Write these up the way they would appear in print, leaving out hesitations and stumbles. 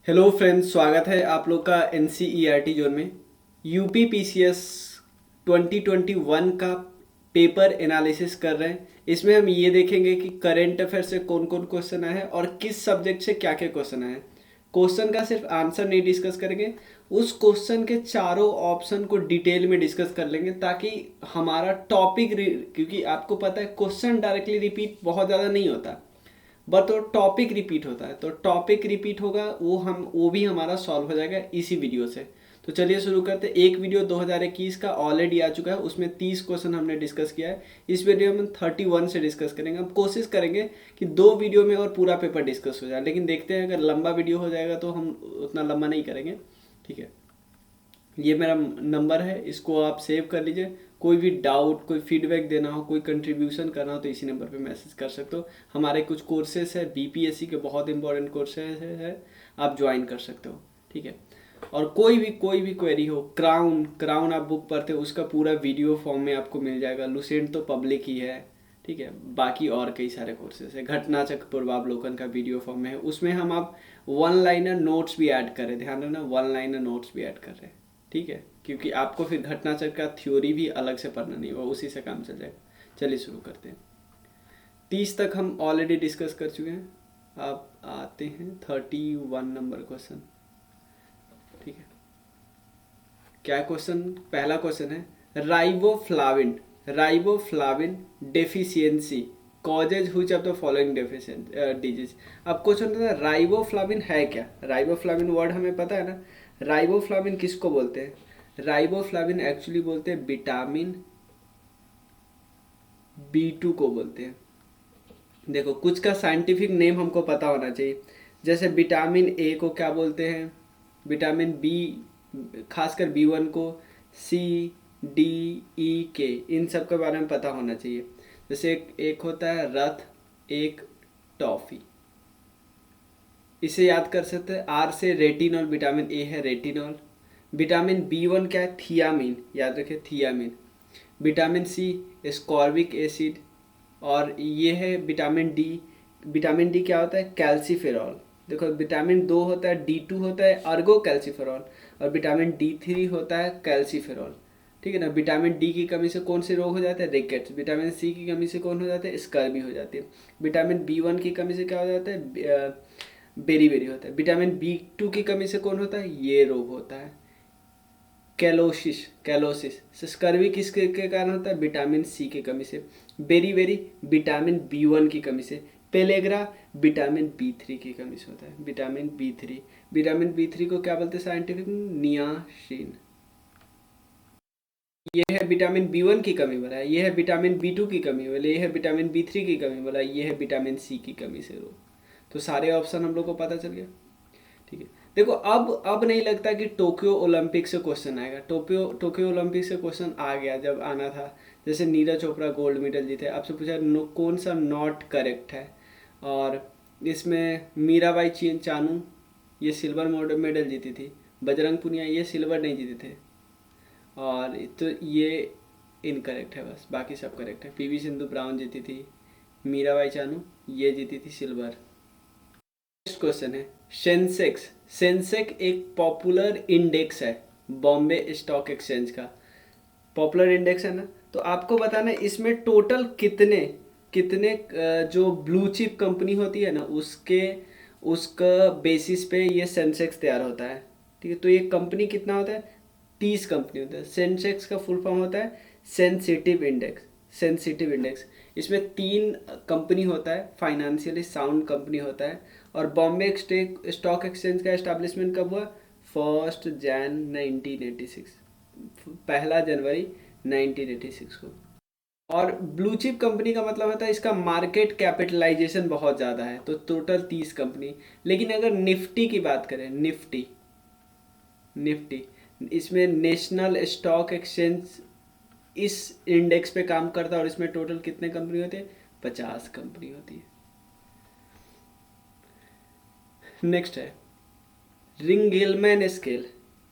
Hello friends, स्वागत है आप लोग का एन जोन में। यूपी पीसीएस 2021 का पेपर एनालिसिस कर रहे हैं। इसमें हम ये देखेंगे कि करंट अफेयर से कौन कौन क्वेश्चन आए हैं और किस सब्जेक्ट से क्या क्या क्वेश्चन आए हैं। क्वेश्चन का सिर्फ आंसर नहीं डिस्कस करेंगे, उस क्वेश्चन के चारों ऑप्शन को डिटेल में डिस्कस कर लेंगे ताकि हमारा टॉपिक, क्योंकि आपको पता है क्वेश्चन डायरेक्टली रिपीट बहुत ज़्यादा नहीं होता, बट तो टॉपिक रिपीट होता है। तो टॉपिक रिपीट होगा, वो भी हमारा सॉल्व हो जाएगा इसी वीडियो से। तो चलिए शुरू करते हैं। एक वीडियो 2021 का ऑलरेडी आ चुका है, उसमें 30 क्वेश्चन हमने डिस्कस किया है। इस वीडियो में 31 से डिस्कस करेंगे। हम कोशिश करेंगे कि 2 वीडियो में और पूरा पेपर डिस्कस हो जाए, लेकिन देखते हैं अगर लंबा वीडियो हो जाएगा तो हम उतना लंबा नहीं करेंगे। ठीक है, ये मेरा नंबर है, इसको आप सेव कर लीजिए। कोई भी डाउट, कोई फीडबैक देना हो, कोई कंट्रीब्यूशन करना हो तो इसी नंबर पे मैसेज कर सकते हो। हमारे कुछ कोर्सेस है, बीपीएससी के बहुत इंपॉर्टेंट कोर्सेज है, आप ज्वाइन कर सकते हो। ठीक है, और कोई भी क्वेरी हो, क्राउन क्राउन आप बुक पढ़ते हो उसका पूरा वीडियो फॉर्म में आपको मिल जाएगा। लुसेंट तो पब्लिक ही है। ठीक है, बाकी और कई सारे कोर्सेज है। घटना चक्र पूर्वावलोकन का वीडियो फॉर्म में है, उसमें हम आप वन लाइनर नोट्स भी ऐड कर रहे हैं। ध्यान रखना, वन लाइनर नोट्स भी ऐड कर रहे हैं। ठीक है, क्योंकि आपको फिर घटनाचक्र का थ्योरी भी अलग से पढ़ना नहीं होगा, उसी से काम चल जाएगा। चलिए शुरू करते हैं। 30 तक हम ऑलरेडी डिस्कस कर चुके हैं। अब आते हैं 31 नंबर क्वेश्चन। ठीक है, क्या क्वेश्चन? पहला क्वेश्चन है riboflavin deficiency causes हुच of the following disease. अब क्वेश्चन है राइबोफ्लाविन है क्या? राइबोफ्लाविन वर्ड हमें पता है ना। राइबोफ्लाविन किसको बोलते हैं? राइबोफ्लाविन एक्चुअली बोलते हैं विटामिन B2 को बोलते हैं। देखो, कुछ का साइंटिफिक नेम हमको पता होना चाहिए। जैसे विटामिन ए को क्या बोलते हैं? विटामिन बी, खासकर B1 को C, D, E, K, इन सब के बारे में पता होना चाहिए। जैसे एक होता है रथ, एक टॉफी, इसे याद कर सकते हैं। आर से रेटिनॉल, विटामिन ए है रेटिनॉल। विटामिन B1 क्या है? थियामिन, याद रखें thiamine. Vitamin C ascorbic acid. और ये है विटामिन डी। विटामिन डी क्या होता है? कैल्सीफेरॉल। देखो, विटामिन 2 होता है, D2 होता है अर्गो कैल्सीफेरॉल, और विटामिन D3 होता है कैल्सीफेरॉल। ठीक है ना। विटामिन डी की कमी से कौन से रोग हो जाते हैं? रिकेट्स। विटामिन सी की कमी से कौन हो जाते हैं? स्कर्वी हो जाती है। विटामिन B1 की कमी से क्या हो जाता है? बेरी बेरी होता है। विटामिन B2 की कमी से कौन होता है? ये रोग होता है कैलोसिस। स्कर्वी किसके के कारण होता है? विटामिन सी की कमी से। बेरी बेरी विटामिन B1 की कमी से। पेलेग्रा विटामिन B3 की कमी से होता है। विटामिन B3 को क्या बोलते हैं साइंटिफिक? नियासिन। ये है विटामिन B1 की कमी वाला, ये है विटामिन B2 की कमी वाला, ये है विटामिन B3 की कमी वाला, ये है विटामिन सी की कमी से रोग। तो सारे ऑप्शन हम लोग को पता चल गया। ठीक है, देखो अब नहीं लगता कि टोक्यो ओलंपिक से क्वेश्चन आएगा। टोक्यो ओलंपिक से क्वेश्चन आ गया जब आना था। जैसे नीरज चोपड़ा गोल्ड मेडल जीते, आपसे पूछा कौन सा नॉट करेक्ट है। और इसमें मीराबाई चानू ये सिल्वर मेडल जीती थी, बजरंग पुनिया ये सिल्वर नहीं जीते थे। और तो ये इनकरेक्ट है, बस बाकी सब करेक्ट है। पीवी सिंधु ब्राउन जीती थी, मीराबाई चानू ये जीती थी सिल्वर। नेक्स्ट क्वेश्चन है सेंसेक्स। सेंसेक्स एक पॉपुलर इंडेक्स है बॉम्बे स्टॉक एक्सचेंज का। पॉपुलर इंडेक्स है ना। तो आपको बताना इसमें टोटल कितने कितने जो ब्लू चिप कंपनी होती है ना, उसका बेसिस पे ये सेंसेक्स तैयार होता है। ठीक है, तो ये कंपनी कितना होता है? 30 कंपनी होता है। सेंसेक्स का फुल फॉर्म होता है सेंसिटिव इंडेक्स। इसमें 3 कंपनी होता है, फाइनेंशियली साउंड कंपनी होता है। और बॉम्बे स्टॉक एक्सचेंज का एस्टैब्लिशमेंट कब हुआ? 1 जनवरी 1986, 1 जनवरी 1986 को। और ब्लू चिप कंपनी का मतलब होता है इसका मार्केट कैपिटलाइजेशन बहुत ज़्यादा है, तो टोटल 30 कंपनी। लेकिन अगर निफ्टी की बात करें, निफ्टी इसमें नेशनल स्टॉक एक्सचेंज इस इंडेक्स पे काम करता है, और इसमें टोटल कितने कंपनी होते हैं? 50 कंपनी होती है। नेक्स्ट है रिंगेलमैन स्केल।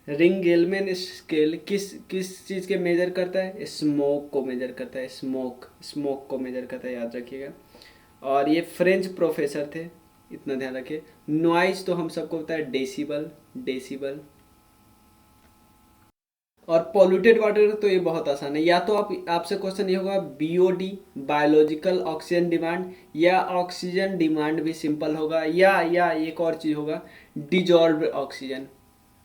रिंगेलमैन स्केल किस किस चीज़ के मेजर करता है? स्मोक को मेजर करता है। स्मोक को मेजर करता है, याद रखिएगा। और ये फ्रेंच प्रोफेसर थे, इतना ध्यान रखिए। नॉइज तो हम सबको पता है डेसिबल, डेसिबल। और पॉल्यूटेड वाटर तो ये बहुत आसान है, या तो आपसे क्वेश्चन ये होगा बीओडी बायोलॉजिकल ऑक्सीजन डिमांड, या ऑक्सीजन डिमांड भी सिंपल होगा, या एक और चीज़ होगा डिजॉल्व ऑक्सीजन।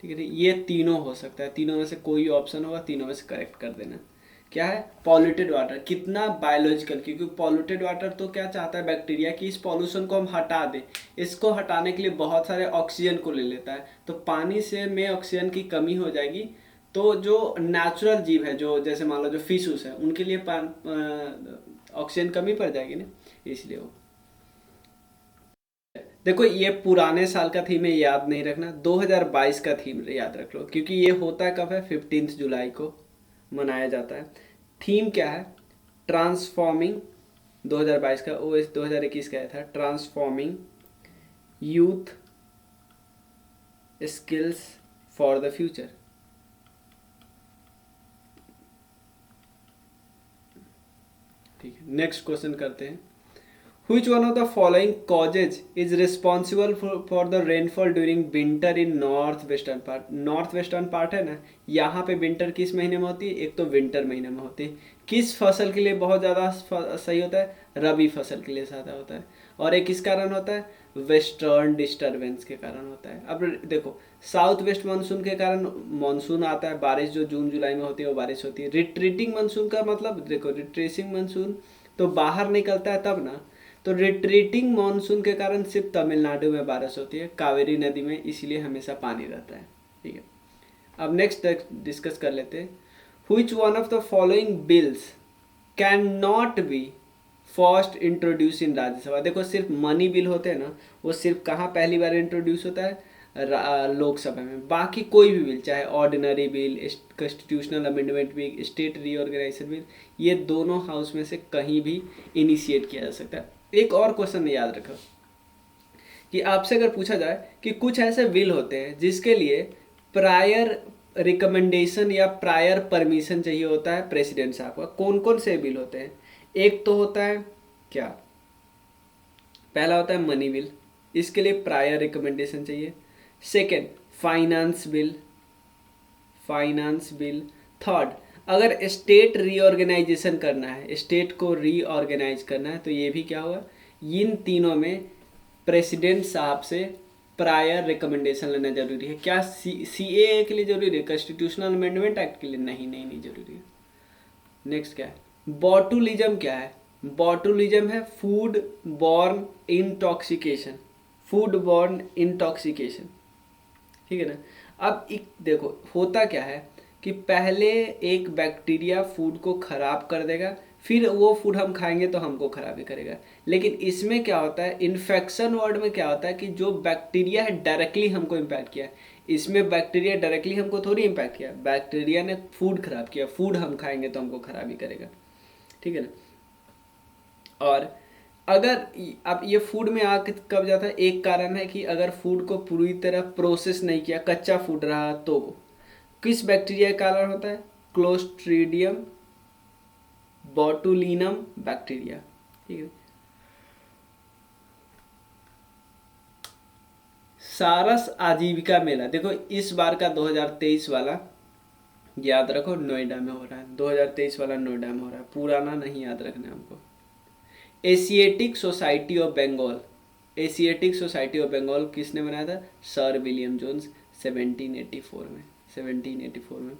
ठीक है, ये तीनों हो सकता है, तीनों में से कोई ऑप्शन होगा, तीनों में से करेक्ट कर देना। क्या है पॉल्यूटेड वाटर, कितना बायोलॉजिकल, क्योंकि पॉल्यूटेड वाटर तो क्या चाहता है बैक्टीरिया कि इस पॉल्यूशन को हम हटा दें, इसको हटाने के लिए बहुत सारे ऑक्सीजन को ले लेता है, तो पानी से में ऑक्सीजन की कमी हो जाएगी, तो जो नेचुरल जीव है, जो जैसे मान लो जो फिशूस है, उनके लिए ऑक्सीजन कमी पड़ जाएगी ना, इसलिए वो। देखो ये पुराने साल का थीम है, याद नहीं रखना, 2022 का थीम याद रख लो, क्योंकि ये होता है कब है, 15 जुलाई को मनाया जाता है। थीम क्या है, ट्रांसफॉर्मिंग, 2022 का, वो इस 2021 का आया था, transforming youth skills for the future. ठीक है, नेक्स्ट क्वेश्चन करते हैं। Which one of the following causes is responsible for the rainfall during winter in north western part? North western part है ना, यहाँ पे विंटर किस महीने में होती है, एक तो विंटर महीने में होती है। किस फसल के लिए बहुत ज़्यादा सही होता है, रबी फसल के लिए ज़्यादा होता है। और एक किस कारण होता है, वेस्टर्न डिस्टर्बेंस के कारण होता है। अब देखो साउथ वेस्ट मानसून के कारण मानसून आता है, बारिश जो जून जुलाई में होती है वो बारिश होती है। रिट्रीटिंग मानसून का मतलब देखो, रिट्रेसिंग मानसून तो बाहर निकलता है तब ना, तो रिट्रीटिंग मानसून के कारण सिर्फ तमिलनाडु में बारिश होती है, कावेरी नदी में, इसीलिए हमेशा पानी रहता है। ठीक है, अब नेक्स्ट डिस्कस कर लेते हैं। Which one of the following bills can not be first introduce इन राज्यसभा। देखो सिर्फ मनी बिल होते हैं ना, वो सिर्फ कहाँ पहली बार इंट्रोड्यूस होता है, लोकसभा में। बाकी कोई भी बिल, चाहे ordinary bill, constitutional amendment bill, state reorganisation bill, ये दोनों हाउस में से कहीं भी इनिशिएट किया जा सकता है। एक और क्वेश्चन याद रखो कि आपसे अगर पूछा जाए कि कुछ ऐसे बिल होते हैं जिसके लिए प्रायर रिकमेंडेशन या प्रायर परमिशन चाहिए होता है प्रेसिडेंट साहब का, कौन कौन से बिल होते हैं। एक तो होता है क्या, पहला होता है मनी बिल, इसके लिए प्रायर रिकमेंडेशन चाहिए। Second finance bill, finance bill. Third अगर स्टेट रीऑर्गेनाइजेशन करना है, स्टेट को रीऑर्गेनाइज करना है, तो ये भी क्या होगा, इन तीनों में प्रेसिडेंट साहब से प्रायर रिकमेंडेशन लेना जरूरी है। क्या CAA के लिए जरूरी है, कॉन्स्टिट्यूशनल अमेंडमेंट एक्ट के लिए? नहीं जरूरी है। नेक्स्ट क्या है, बॉटुलिज्म क्या है, बॉटुलिज्म है food borne intoxication, food borne intoxication. ठीक है ना। अब एक देखो होता क्या है कि पहले एक बैक्टीरिया फूड को खराब कर देगा, फिर वो फूड हम खाएंगे तो हमको खराबी करेगा। लेकिन इसमें क्या होता है, इन्फेक्शन वर्ड में क्या होता है कि जो बैक्टीरिया है डायरेक्टली हमको इम्पैक्ट किया, इसमें बैक्टीरिया डायरेक्टली हमको थोड़ी इम्पैक्ट किया, बैक्टीरिया ने फूड खराब किया, फूड हम खाएंगे तो हमको खराबी करेगा। ठीक है ना। और अगर अब ये फूड में आग कब जाता है, एक कारण है कि अगर फूड को पूरी तरह प्रोसेस नहीं किया, कच्चा फूड रहा, तो किस बैक्टीरिया का कारण होता है, क्लोस्ट्रीडियम बोटुलिनम बैक्टीरिया। ठीक है। सारस आजीविका मेला देखो इस बार का 2023 वाला याद रखो, नोएडा में हो रहा है, 2023 वाला नोएडा में हो रहा है, पुराना नहीं याद रखना है हमको। Asiatic Society of Bengal, Asiatic Society of Bengal किसने बनाया था, सर विलियम जोन्स, 1784 में।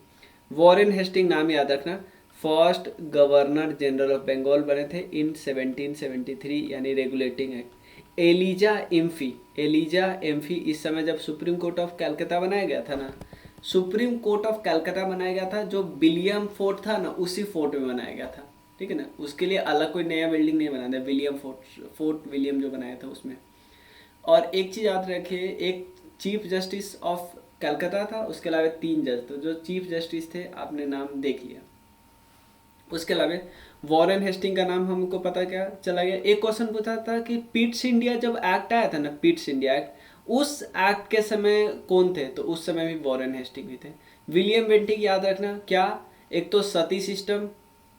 वॉरेन हेस्टिंग नाम याद रखना, first governor general of Bengal बने थे इन 1773, यानी regulating act. Elijah Impey, Elijah Impey इस समय जब सुप्रीम कोर्ट ऑफ कलकत्ता बनाया गया था ना, सुप्रीम कोर्ट ऑफ कलकत्ता बनाया गया था, जो विलियम फोर्ट था ना उसी फोर्ट में बनाया गया था। ठीक है ना, उसके लिए अलग कोई नया बिल्डिंग नहीं बनाया था, विलियम फोर्ट विलियम जो बनाया था उसमें। और एक चीज़ याद रखिए, एक चीफ जस्टिस ऑफ कलकत्ता था, उसके अलावा 3 जज, तो जो चीफ जस्टिस थे आपने नाम देख लिया। उसके अलावा वॉरेन हेस्टिंग का नाम हमको पता क्या चला गया। एक क्वेश्चन पूछा था कि पिट्स इंडिया जब एक्ट आया था ना, पिट्स इंडिया एक्ट, उस एक्ट के समय कौन थे, तो उस समय भी वॉरेन हेस्टिंग भी थे। विलियम बेंटिक याद रखना क्या, एक तो सती सिस्टम,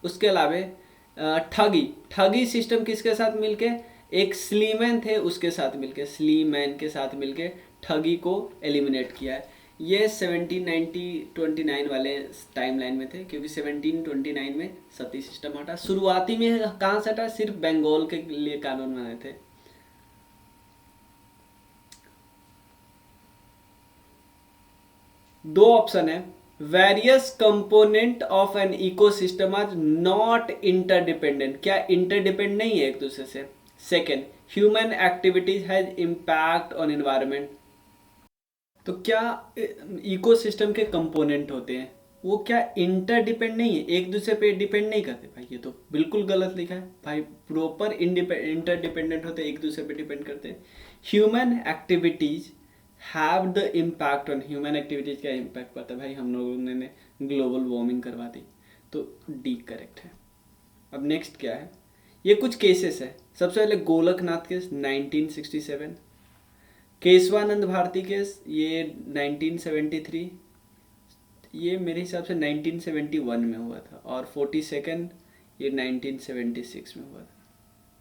उसके अलावा ठगी, ठगी सिस्टम किसके साथ मिलके, एक स्लीमैन थे, उसके साथ मिलके, स्लीमैन के साथ मिलके ठगी को एलिमिनेट किया है। ये 1729 वाले टाइमलाइन में थे, क्योंकि 1729 में सती सिस्टम हटा। शुरुआती में कहाँ से हटा, सिर्फ बंगाल के लिए कानून बने थे। दो ऑप्शन है, various component of an ecosystem are not interdependent, क्या इंटरडिपेंडेंट नहीं है एक दूसरे से। Second, human activities has impact on environment. तो क्या इकोसिस्टम के कंपोनेंट होते हैं वो क्या इंटरडिपेंड नहीं है, एक दूसरे पे डिपेंड नहीं करते? भाई ये तो बिल्कुल गलत लिखा है भाई, प्रॉपर इंटरडिपेंडेंट होते, एक दूसरे पे डिपेंड करते हैं। Human activities have the impact on, human activities का इम्पैक्ट पड़ता है भाई, हम लोगों ने ग्लोबल वार्मिंग करवा दी, तो डी करेक्ट है। अब नेक्स्ट क्या है, ये कुछ केसेस है। सबसे पहले गोलकनाथ केस 1967, केशवानंद भारती केस ये 1973, ये मेरे हिसाब से 1971 में हुआ था, और 42nd ये 1976 में हुआ था।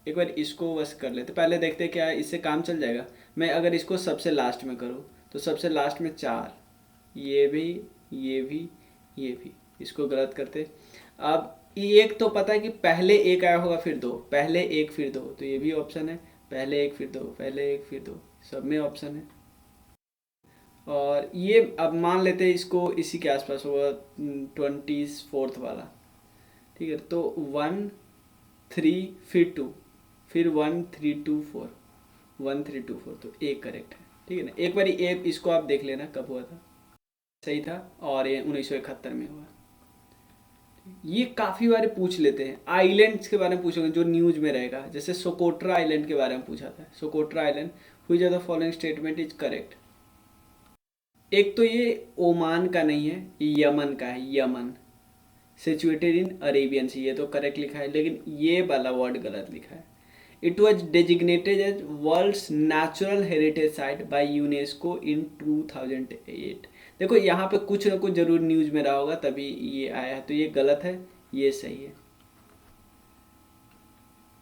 एक बार इसको बस कर लेते, पहले देखते क्या है, इससे काम चल जाएगा। मैं अगर इसको सबसे लास्ट में करूँ तो सबसे लास्ट में 4, ये भी, ये भी, ये भी, इसको गलत करते। अब एक तो पता है कि पहले एक आया होगा फिर 2, पहले एक फिर 2, तो ये भी ऑप्शन है, पहले एक फिर 2, पहले एक फिर 2, सब में ऑप्शन है। और ये अब मान लेते हैं इसको इसी के आसपास होगा, 24th वाला, ठीक है। तो 1 3 फिर 2, फिर 1 3 2 4, 1 3 2 4, तो ए करेक्ट है, ठीक है ना। एक बार ए इसको आप देख लेना कब हुआ था, सही था, और ये 1971 में हुआ। ये काफ़ी बार पूछ लेते हैं, आइलैंड्स के बारे में पूछोगे जो न्यूज में रहेगा, जैसे सोकोट्रा आइलैंड के बारे में पूछा था, Socotra island, which of the following statement is correct. एक तो ये ओमान का नहीं है, यमन का है, यमन, सिचुएटेड इन अरेबियन सी, ये तो करेक्ट लिखा है, लेकिन ये वाला वर्ड गलत लिखा है। It was designated as world's natural heritage site by UNESCO in 2008। देखो यहाँ पे कुछ ना कुछ जरूर न्यूज में रहा होगा तभी ये आया है, तो ये गलत है, ये सही है,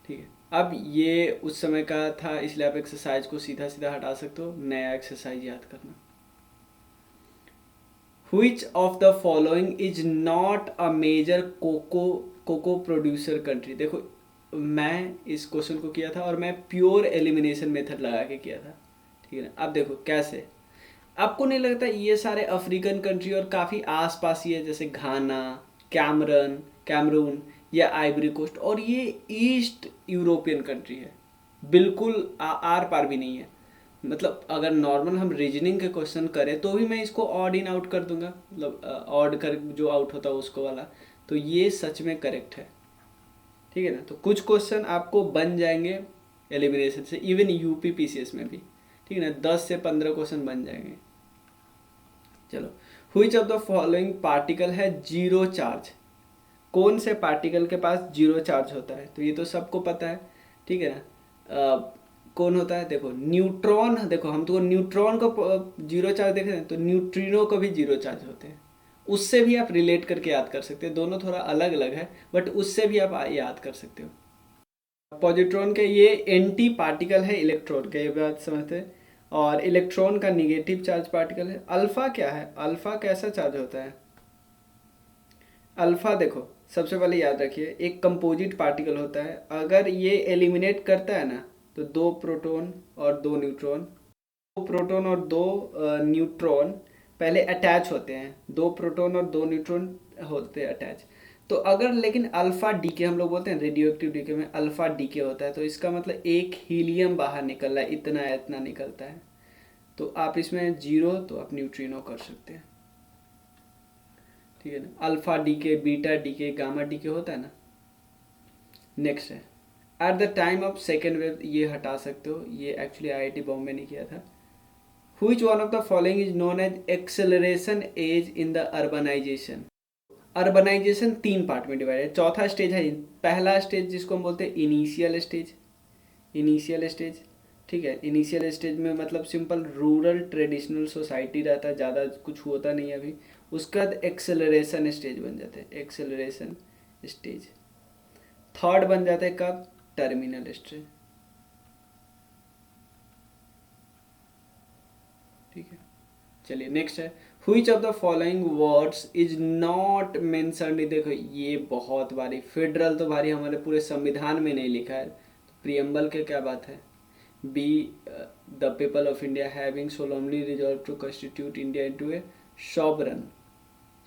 ठीक है। अब ये उस समय का था, इसलिए आप एक्सरसाइज को सीधा सीधा हटा सकते हो, नया एक्सरसाइज याद करना। Which of the following is not a major cocoa producer country. देखो मैं इस क्वेश्चन को किया था और मैं प्योर एलिमिनेशन मेथड लगा के किया था, ठीक है ना। अब देखो कैसे, आपको नहीं लगता ये सारे अफ्रीकन कंट्री और काफ़ी आस पास ही है, जैसे घाना, कैमरून या आइवरी कोस्ट, और ये ईस्ट यूरोपियन कंट्री है, बिल्कुल आर पार भी नहीं है। मतलब अगर नॉर्मल हम रीजनिंग के क्वेश्चन करें तो भी मैं इसको ऑड इन आउट कर दूंगा, मतलब ऑड कर जो आउट होता है उसको वाला, तो ये सच में करेक्ट है, ठीक है ना। तो कुछ क्वेश्चन आपको बन जाएंगे एलिमिनेशन से, इवन यूपी पीसीएस में भी, ठीक है ना, 10 से 15 क्वेश्चन बन जाएंगे। चलो, which of the following particle है जीरो चार्ज, कौन से पार्टिकल के पास जीरो चार्ज होता है, तो ये तो सबको पता है, ठीक है ना। कौन होता है, देखो न्यूट्रॉन, देखो हम तो न्यूट्रॉन को जीरो चार्ज देख रहे हैं, तो न्यूट्रिनो को भी जीरो चार्ज होते हैं, उससे भी आप रिलेट करके याद कर सकते हो, दोनों थोड़ा अलग अलग है बट उससे भी आप याद कर सकते हो। पॉजिट्रॉन के ये एंटी पार्टिकल है इलेक्ट्रॉन के, ये बात समझते हैं, और इलेक्ट्रॉन का निगेटिव चार्ज पार्टिकल है। अल्फा क्या है, अल्फा कैसा चार्ज होता है, अल्फा देखो सबसे पहले याद रखिए एक कंपोजिट पार्टिकल होता है, अगर ये एलिमिनेट करता है ना तो 2 प्रोटॉन और 2 न्यूट्रॉन, 2 प्रोटॉन और 2 न्यूट्रॉन पहले अटैच होते हैं, 2 प्रोटॉन और 2 न्यूट्रॉन होते हैं अटैच। तो अगर लेकिन अल्फा डीके हम लोग बोलते हैं, रेडियो एक्टिव डीके में अल्फा डीके होता है, तो इसका मतलब एक हीलियम बाहर निकल रहा है, इतना इतना निकलता है, तो आप इसमें जीरो तो आप न्यूट्रिनो कर सकते हैं, ठीक है ना। Alpha decay, beta decay, gamma decay होता है ना। नेक्स्ट है at the time of second wave, ये हटा सकते हो, ये एक्चुअली आईआईटी बॉम्बे ने किया था। Which one of the following is known as acceleration age in the urbanisation. Urbanisation 3 part में डिवाइड है, चौथा स्टेज है, पहला स्टेज जिसको हम बोलते हैं इनिशियल स्टेज, इनिशियल स्टेज, ठीक है। इनिशियल स्टेज में मतलब सिंपल रूरल ट्रेडिशनल सोसाइटी रहता है, ज़्यादा कुछ होता नहीं अभी। उसके बाद एक्सेलरेशन स्टेज बन जाते हैं, एक्सेलरेशन स्टेज। थर्ड बन जाता है कब, टर्मिनल स्टेज, ठीक है, चलिए नेक्स्ट है, which of the following words is not mentioned. देखो ये बहुत भारी, फेडरल तो भारी हमारे पूरे संविधान में नहीं लिखा है, तो प्रियम्बल के क्या बात है। We the people of India having solemnly resolved to constitute India into a sovereign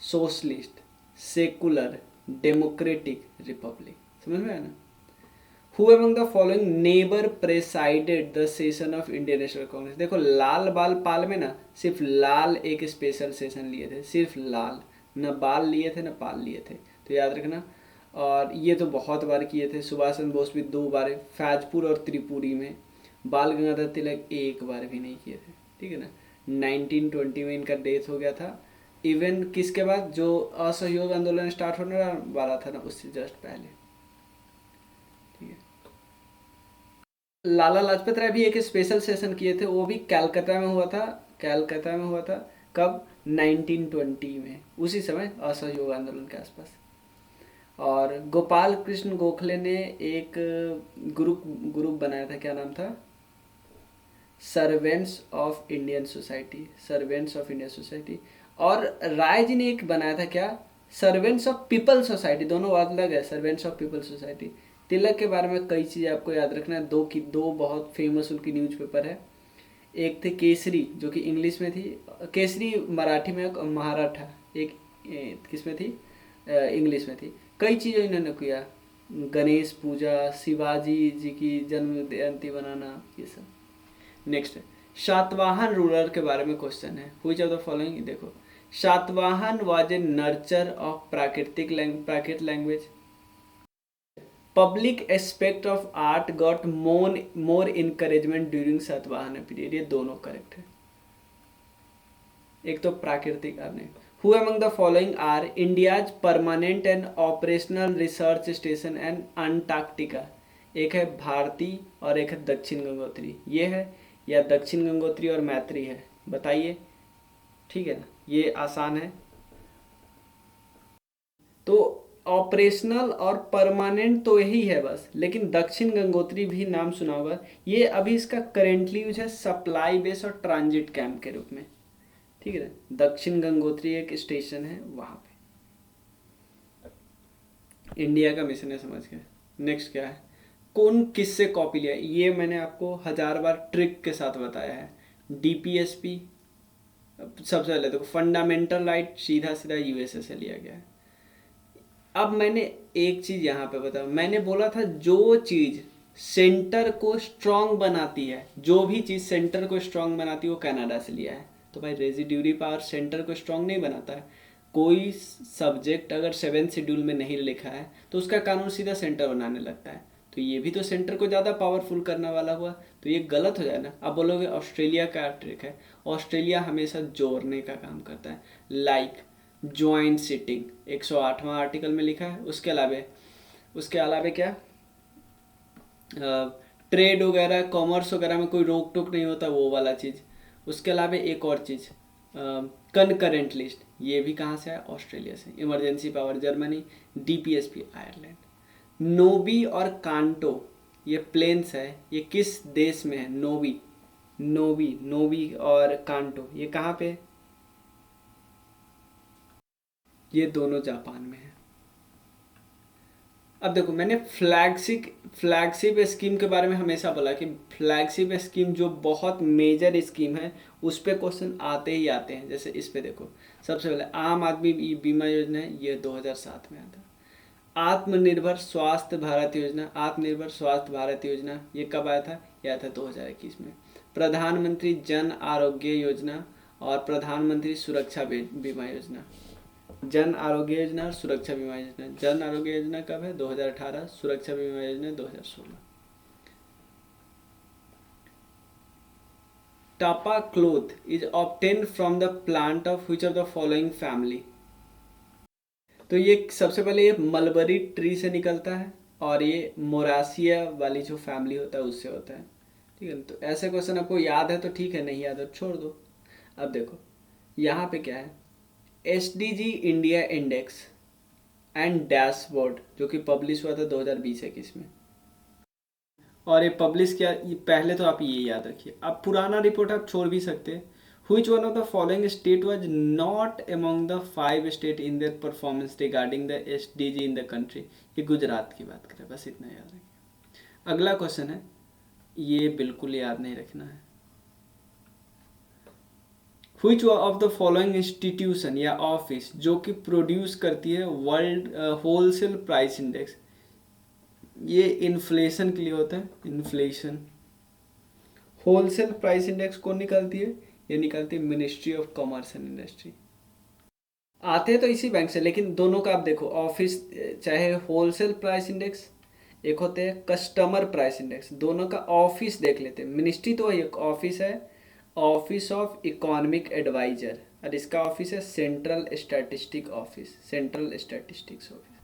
socialist secular democratic republic. समझ में आया ना। Who among the following never presided the session of Indian National Congress। देखो लाल बाल पाल में ना सिर्फ लाल एक स्पेशल सेशन लिए थे, सिर्फ लाल, न बाल लिए थे न पाल लिए थे, तो याद रखना। और ये तो बहुत बार किए थे, सुभाष चंद्र बोस भी 2 बार, फैजपुर और त्रिपुरी में। बाल गंगाधर तिलक 1 बार भी नहीं किए थे, ठीक है ना। 1920 में इनका डेथ हो गया था। इवन किसके बाद, जो असहयोग आंदोलन स्टार्ट होने वाला था ना, उससे जस्ट पहले। लाला लाजपत राय भी एक स्पेशल सेशन किए थे, वो भी कलकत्ता में हुआ था। कलकत्ता में हुआ था कब, 1920 में, उसी समय असहयोग आंदोलन के आसपास। और गोपाल कृष्ण गोखले ने एक ग्रुप बनाया था, क्या नाम था, servants of Indian society, servants of Indian society. और राय जी ने एक बनाया था, क्या, सर्वेंट्स ऑफ पीपल सोसाइटी, दोनों अलग है, सर्वेंट्स ऑफ पीपल सोसाइटी। तिलक के बारे में कई चीज़ें आपको याद रखना है, दो बहुत फेमस उनकी न्यूज़पेपर है। एक थे केसरी जो कि इंग्लिश में थी, केसरी मराठी में, महाराठा एक किस में थी, इंग्लिश में थी। कई चीज़ें इन्होंने किया, गणेश पूजा, शिवाजी जी की जन्म जयंती बनाना, ये सब। नेक्स्ट है, शातवाहन रूलर के बारे में क्वेश्चन है, व्हिच ऑफ द फॉलोइंग। देखो Satavahana was a nurture of Prakrit language. Public aspect of art got more encouragement during Satavahana period. ये दोनों करेक्ट है, एक तो प्राकृतिक आपने। Who among the following are India's permanent and operational research station and Antarctica. एक है भारती और एक है दक्षिण गंगोत्री। ये है या दक्षिण गंगोत्री और मैत्री है, बताइए, ठीक है ना, ये आसान है। तो ऑपरेशनल और परमानेंट तो यही है बस, लेकिन दक्षिण गंगोत्री भी नाम सुना होगा। ये अभी इसका करेंटली यूज है सप्लाई बेस और ट्रांजिट कैंप के रूप में, ठीक है। दक्षिण गंगोत्री एक स्टेशन है वहां पे, इंडिया का मिशन है, समझ गए। नेक्स्ट क्या है, कौन किससे कॉपी लिया, ये मैंने आपको 1000 बार ट्रिक के साथ बताया है। डीपीएसपी सबसे पहले देखो, फंडामेंटल राइट सीधा सीधा यूएसए से लिया गया है। अब मैंने एक चीज़ यहाँ पे बताया, मैंने बोला था जो चीज़ सेंटर को स्ट्रांग बनाती है, जो भी चीज़ सेंटर को स्ट्रांग बनाती है वो कनाडा से लिया है। तो भाई रेजिड्यूरी पावर सेंटर को स्ट्रांग नहीं बनाता है। कोई सब्जेक्ट अगर 7th शेड्यूल में नहीं लिखा है तो उसका कानून सीधा सेंटर बनाने लगता है, तो ये भी तो सेंटर को ज़्यादा पावरफुल करने वाला हुआ, तो ये गलत हो जाए ना। अब बोलोगे ऑस्ट्रेलिया का ट्रिक है, ऑस्ट्रेलिया हमेशा जोड़ने का काम करता है, लाइक ज्वाइंट सिटिंग 108वां आर्टिकल में लिखा है। उसके अलावे क्या, ट्रेड वगैरह कॉमर्स वगैरह में कोई रोक टोक नहीं होता, वो वाला चीज़। उसके अलावा एक और चीज़, कनकरेंट लिस्ट, ये भी कहाँ से है, ऑस्ट्रेलिया से। Emergency power Germany, DPSP Ireland. Nobi और कांटो ये प्लेन्स है, ये किस देश में है, नोबी और कांटो ये कहाँ पे, ये दोनों जापान में है। अब देखो मैंने फ्लैगशिप स्कीम के बारे में हमेशा बोला कि फ्लैगशिप स्कीम जो बहुत मेजर स्कीम है उस पर क्वेश्चन आते ही आते हैं। जैसे इस पे देखो, सबसे पहले आम आदमी बीमा योजना है, ये 2007 में आता है। आत्मनिर्भर स्वास्थ्य भारत योजना ये कब आया था, ये आया था 2021 में। प्रधानमंत्री जन आरोग्य योजना और प्रधानमंत्री सुरक्षा बीमा योजना, जन आरोग्य योजना और सुरक्षा बीमा योजना। जन आरोग्य योजना कब है, 2018। सुरक्षा Bima Yojana 2016। Tapa cloth is obtain from the plant of which of the following family. तो ये सबसे पहले ये मलबरी ट्री से निकलता है और ये मोरासिया वाली जो फैमिली होता है उससे होता है, ठीक है। तो ऐसे क्वेश्चन आपको याद है तो ठीक है, नहीं याद है छोड़ दो। अब देखो यहाँ पे क्या है, SDG India index and dashboard जो कि पब्लिश हुआ था 2020-21 में। और ये पब्लिश किया, ये पहले तो आप ये याद रखिए, आप पुराना रिपोर्ट आप छोड़ भी सकते, Which one of the following state was not among the 5 state in their performance regarding the SDG in the country? ये गुजरात की बात करें, बस इतना याद रखिए। अगला क्वेश्चन है, ये बिल्कुल याद नहीं रखना है। Which of the following institution या ऑफिस जो कि प्रोड्यूस करती है वर्ल्ड होलसेल प्राइस इंडेक्स, ये इन्फ्लेशन के लिए होता है, इन्फ्लेशन। होलसेल प्राइस इंडेक्स कौन निकालती है? ये निकालती है ministry of commerce and industry. आते तो इसी बैंक से, लेकिन दोनों का आप देखो, ऑफिस चाहे होलसेल प्राइस इंडेक्स, एक होते हैं कस्टमर प्राइस इंडेक्स, दोनों का ऑफिस देख लेते हैं। मिनिस्ट्री तो एक ऑफिस है, ऑफिस ऑफ इकोनॉमिक एडवाइजर, और इसका ऑफिस है central statistic office, central statistics office.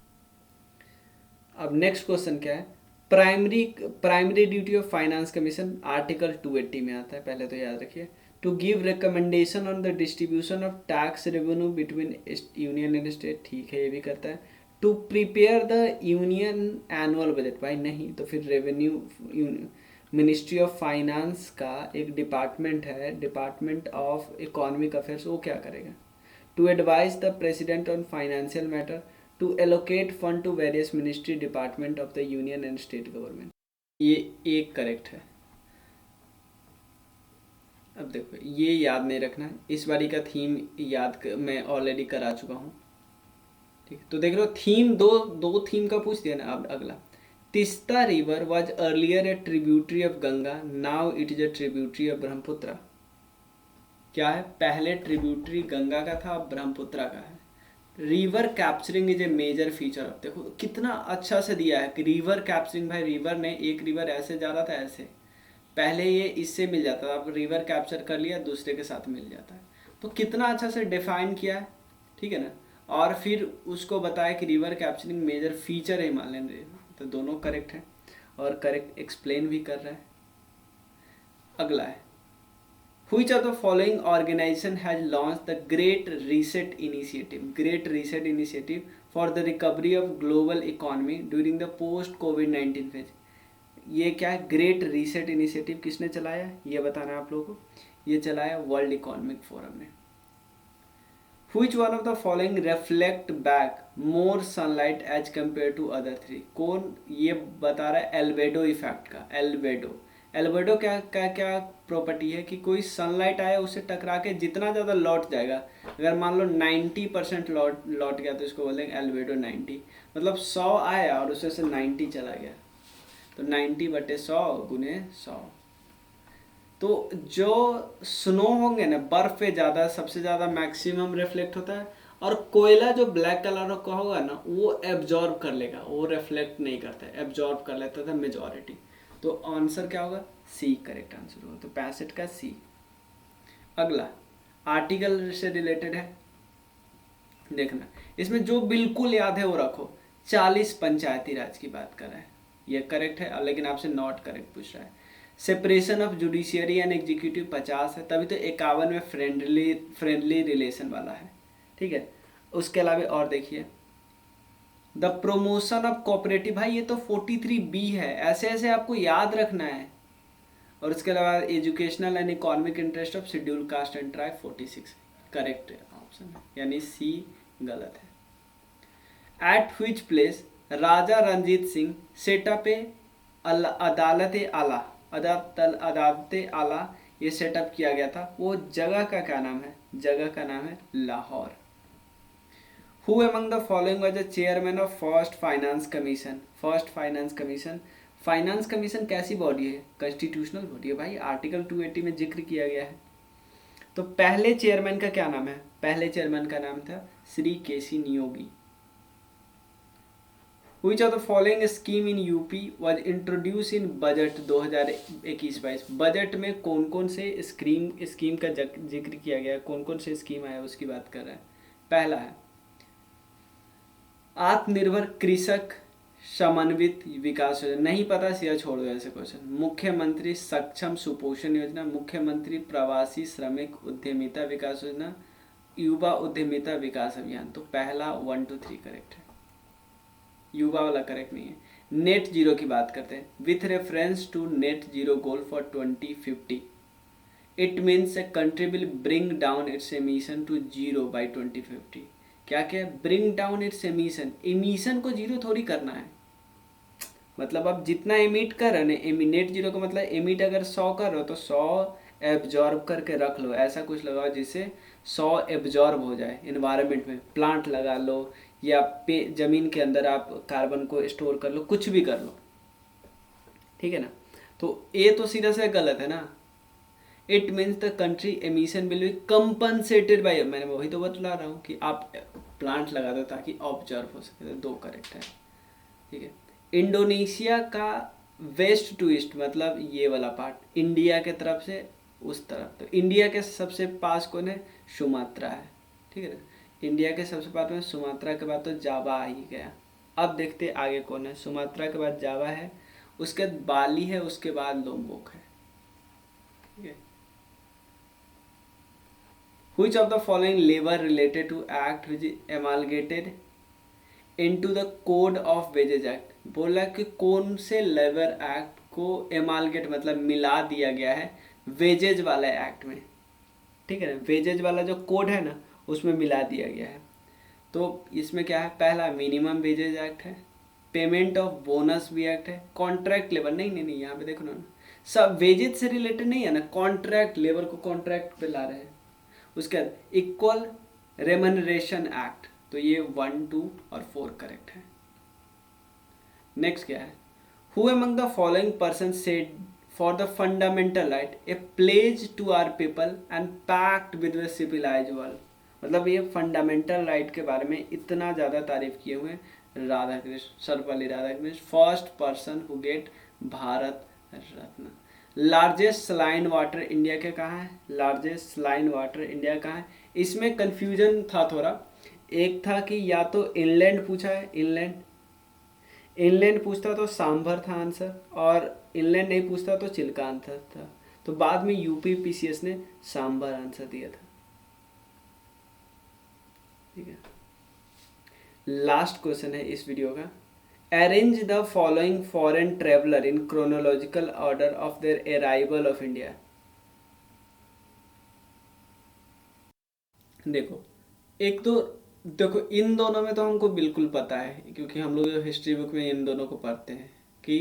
अब नेक्स्ट क्वेश्चन क्या है? Primary duty of finance commission article 280 में आता है, पहले तो याद रखिए। To give recommendation on the distribution of tax revenue between union and state, ठीक है, ये भी करता है। To prepare the union annual budget, भाई नहीं तो फिर रेवेन्यू मिनिस्ट्री ऑफ फाइनेंस का एक डिपार्टमेंट है, डिपार्टमेंट ऑफ इकोनॉमिक अफेयर्स, वो क्या करेगा? To advise the president on financial matter, to allocate fund to various ministry department of the union and state government. ये एक करेक्ट है। अब देखो, ये याद नहीं रखना है, इस बारी का थीम मैं ऑलरेडी करा चुका हूँ, ठीक। तो देख लो, थीम दो थीम का पूछ दिया ना। अब अगला, Teesta river was earlier A tributary of Ganga, now it is a tributary of Brahmaputra. क्या है? पहले ट्रिब्यूटरी गंगा का था, अब ब्रह्मपुत्र का है। River capturing is a major feature of, देखो कितना अच्छा से दिया है कि रिवर कैप्चरिंग। भाई रिवर ने, एक रिवर ऐसे जा रहा था, ऐसे पहले ये इससे मिल जाता था, अब रिवर कैप्चर कर लिया, दूसरे के साथ मिल जाता है। तो कितना अच्छा से डिफाइन किया है, ठीक है ना। और फिर उसको बताया कि रिवर कैप्चरिंग मेजर फीचर है हिमालयन रिवर, तो दोनों करेक्ट है और करेक्ट एक्सप्लेन भी कर रहा है। अगला है, Which of the following organization has launched the Great Reset Initiative? Great Reset Initiative for the recovery of global economy during the post-COVID-19 phase. ये क्या है? ग्रेट रीसेट इनिशिएटिव किसने चलाया? ये बताना है आप लोगों को। ये चलाया वर्ल्ड इकोनॉमिक फोरम ने। Which one of the following reflect back more sunlight as compared to other three? कौन ये बता रहा है एल्बेडो इफेक्ट का? एल्बेडो क्या प्रॉपर्टी है कि कोई सनलाइट आया उससे टकरा के जितना ज़्यादा लौट जाएगा, अगर मान लो 90% लौट गया तो इसको बोलेंगे एल्बेडो 90। मतलब 100 आया और उससे से 90 चला गया, तो 90/100 गुने 100। तो जो स्नो होंगे ना, बर्फ पे ज़्यादा, सबसे ज़्यादा मैक्सिमम रिफ्लेक्ट होता है, और कोयला जो ब्लैक कलर का होगा ना, वो एब्जॉर्ब कर लेगा, वो रिफ्लेक्ट नहीं करता है, एब्जॉर्ब कर लेता था मेजॉरिटी। तो आंसर क्या होगा? सी करेक्ट आंसर होगा, तो 65 का सी। अगला आर्टिकल से रिलेटेड है, देखना इसमें जो बिल्कुल याद है वो रखो। 40 पंचायती राज की बात कर रहा है, ये करेक्ट है, लेकिन आपसे नॉट करेक्ट पूछ रहा है। Separation of judiciary and executive 50 है, तभी तो 51 में फ्रेंडली रिलेशन वाला है, ठीक है। उसके अलावा और देखिए, द प्रमोशन ऑफ कोऑपरेटिव, भाई ये तो 43B है, ऐसे ऐसे आपको याद रखना है। और उसके अलावा educational and economic interest of schedule caste and tribe 46 correct option है, यानी सी गलत है। At which place Raja Ranjit Singh set up a अदालत आला ये सेटअप किया गया था, वो जगह का क्या नाम है? जगह का नाम है Lahore. Who among the following was the chairman of First Finance Commission? First Finance Commission, finance commission कैसी बॉडी है? कॉन्स्टिट्यूशनल बॉडी है भाई, आर्टिकल 280 में जिक्र किया गया है। तो पहले चेयरमैन का क्या नाम है? पहले चेयरमैन का नाम था श्री केसी Niyogi. Which of the following scheme in UP was introduced in budget 2021-22? Budget में कौन कौन से स्कीम का जिक्र किया गया है, कौन कौन से स्कीम आया उसकी बात कर रहा है। पहला है आत्मनिर्भर कृषक समन्वित विकास योजना, नहीं पता सिया छोड़ दो ऐसे क्वेश्चन। मुख्यमंत्री सक्षम सुपोषण योजना, मुख्यमंत्री प्रवासी श्रमिक उद्यमिता विकास योजना, युवा उद्यमिता विकास अभियान। तो पहला 1 2 3 करेक्ट है, युवा वाला करेक्ट नहीं है। नेट जीरो की बात करते हैं। With reference to net zero goal for 2050 it means a country will bring down its emission to zero by 2050। क्या क्या bring down its emission, emission को जीरो थोड़ी करना है, मतलब आप जितना एमिट कर रहे हो ना, नेट जीरो का मतलब एमिट अगर 100 कर रहे हो तो 100 एब्जॉर्ब करके रख लो, ऐसा कुछ लगाओ जिससे 100 एब्जॉर्ब हो जाए इन्वायरमेंट में, प्लांट लगा लो या ज़मीन के अंदर आप कार्बन को स्टोर कर लो, कुछ भी कर लो, ठीक है ना। तो ये तो सीधा से गलत है ना। It means the country emission will be compensated by, मैंने वही तो बतला रहा हूँ कि आप प्लांट लगा दो ताकि ऑब्जर्व हो सके, तो 2 करेक्ट है, ठीक है। इंडोनेशिया का वेस्ट टू ईस्ट मतलब ये वाला पार्ट, इंडिया के तरफ से उस तरफ, तो इंडिया के सबसे पास कौन है, सुमात्रा है, ठीक है ना। इंडिया के सबसे पास में सुमात्रा के बाद तो जावा आ ही गया। अब देखते आगे कौन है, सुमात्रा के बाद जावा है, उसके बाद बाली है, उसके बाद लोम्बोक है, ठीक है। Which of the following labor related to act which is amalgamated into the code of wages act, बोला कि कौन से लेबर एक्ट को एमालगेट मतलब मिला दिया गया है वेजेज वाला एक्ट में, ठीक है ना। वेजेज वाला जो कोड है ना उसमें मिला दिया गया है। तो इसमें क्या है, पहला मिनिमम वेजेज एक्ट है, पेमेंट ऑफ बोनस भी एक्ट है, कॉन्ट्रैक्ट लेबर नहीं यहाँ पे देखो ना, सब वेजेज से रिलेटेड नहीं है ना, कॉन्ट्रैक्ट लेबर को कॉन्ट्रैक्ट पे ला रहे हैं। उसके बाद इक्वल रेमनरेशन एक्ट, तो ये 1, 2 और 4 करेक्ट है। नेक्स्ट क्या है, who among the following person said for the fundamental right a pledge to our people and pact with the civilised world, मतलब ये फंडामेंटल राइट के बारे में इतना ज़्यादा तारीफ किए हुए Radha Krishna, Sarvepalli Radhakrishna, first person who get Bharat Ratna. Largest saline water India के कहाँ है, लार्जेस्ट सलाइन वाटर इंडिया कहाँ है, इसमें कंफ्यूजन था थोड़ा, एक था कि या तो इनलैंड पूछा है, इनलैंड पूछता तो सांभर था आंसर, और इनलैंड नहीं पूछता तो चिल्का आंसर था, तो बाद में यूपी पीसीएस ने सांभर आंसर दिया था, ठीक है। लास्ट क्वेश्चन है इस वीडियो का, arrange the following foreign traveller in chronological order of their arrival of India. देखो एक तो देखो इन दोनों में तो हमको बिल्कुल पता है क्योंकि हम लोग हिस्ट्री बुक में इन दोनों को पढ़ते हैं कि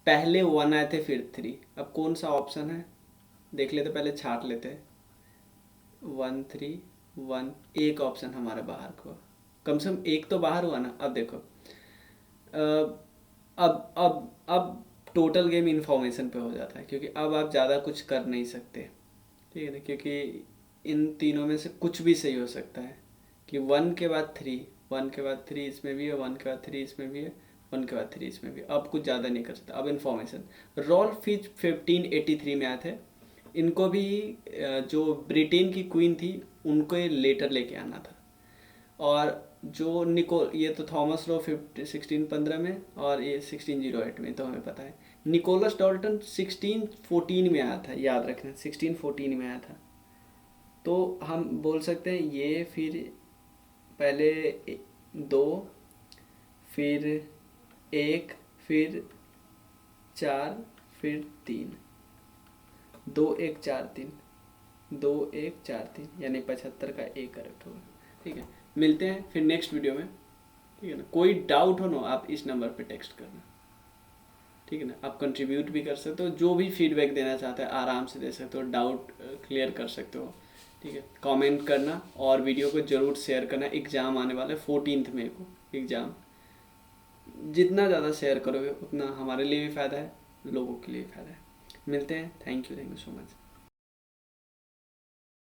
पहले 1 आए थे फिर 3, अब कौन सा ऑप्शन है देख लेते, पहले छाट लेते हैं। 1, 3, 1, एक ऑप्शन हमारा बाहर को, कम से कम एक तो बाहर हुआ ना। अब देखो अब टोटल गेम इंफॉर्मेशन पे हो जाता है क्योंकि अब आप ज़्यादा कुछ कर नहीं सकते, ठीक है ना, क्योंकि इन तीनों में से कुछ भी सही हो सकता है कि 1 के बाद 3, 1 के बाद 3 इसमें भी है, 1 के बाद 3 इसमें भी है, 1 के बाद 3 इसमें भी, अब कुछ ज़्यादा नहीं कर सकता। अब इन्फॉर्मेशन रॉल्फ फिच 1583 में आए थे, इनको भी जो ब्रिटेन की क्वीन थी उनको ये लेटर लेके आना था, और जो ये तो थॉमस रो 1615 में और ये 1608 में, तो हमें पता है। निकोलस डॉल्टन 1614 में आया था, याद रखना 1614 में आया था। तो हम बोल सकते हैं ये, फिर पहले 2, फिर 1, फिर 4, फिर 3, 2, 1, 4, 3, 2, 1, 4, 3 यानी 75 का एक करेक्ट होगा, ठीक है। मिलते हैं फिर नेक्स्ट वीडियो में, ठीक है ना। कोई डाउट हो ना आप इस नंबर पे टेक्स्ट करना, ठीक है ना। आप कंट्रीब्यूट भी कर सकते हो, जो भी फीडबैक देना चाहते हैं आराम से दे सकते हो, डाउट क्लियर कर सकते हो, ठीक है। कमेंट करना और वीडियो को ज़रूर शेयर करना। एग्ज़ाम आने वाला है 14 मई को एग्ज़ाम, जितना ज़्यादा शेयर करोगे उतना हमारे लिए भी फ़ायदा है, लोगों के लिए फ़ायदा है। मिलते हैं, थैंक यू सो मच।